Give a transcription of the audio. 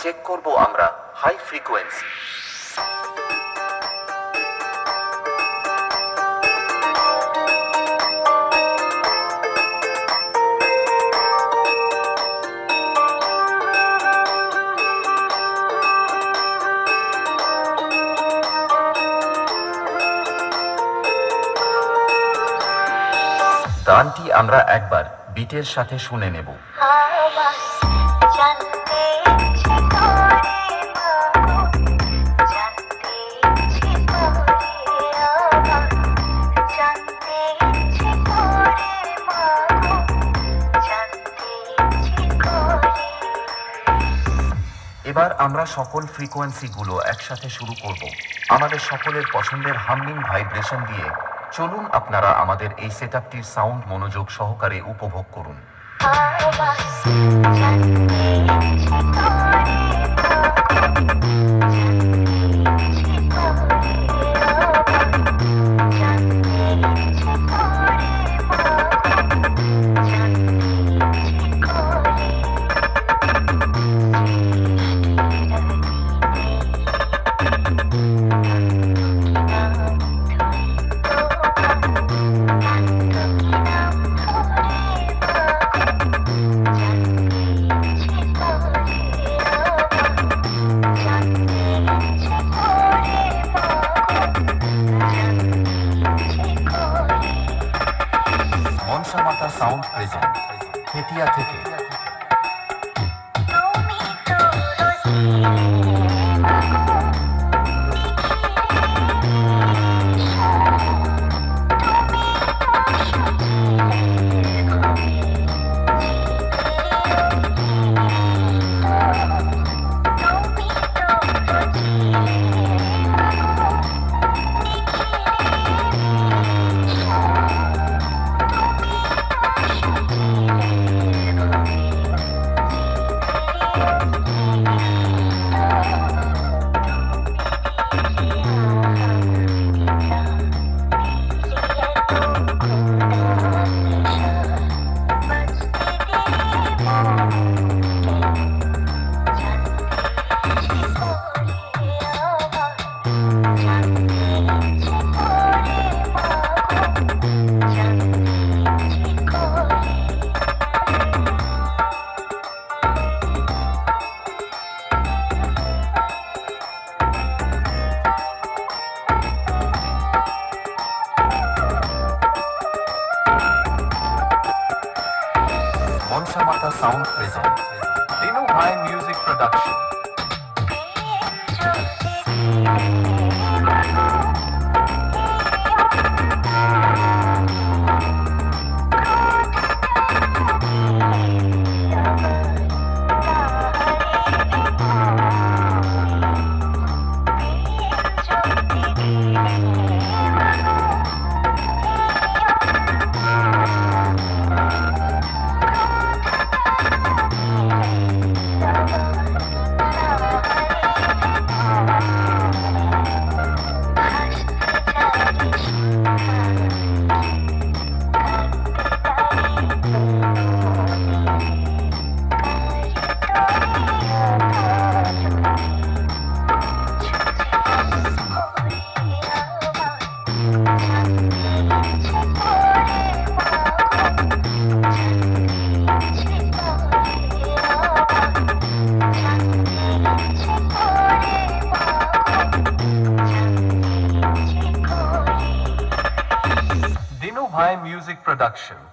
Check করব আমরা high frequency. গানটি আমরা একবার বিটের সাথে শুনে নেব। এবার আমরা সকল ফ্রিকোয়েন্সিগুলো একসাথে শুরু করব আমাদের সকলের পছন্দের হামিং ভাইব্রেশন দিয়ে। চলুন আপনারা আমাদের এই সেটআপটির সাউন্ড মনোযোগ সহকারে উপভোগ করুন। মনসা মাতা সাউন্ড প্রেজেন্ট হেতিয়া থেকে। মনসা মাতা সাউন্ড প্রেজেন্ট দিনু ভাই music production. Dinu Bhai Music Production.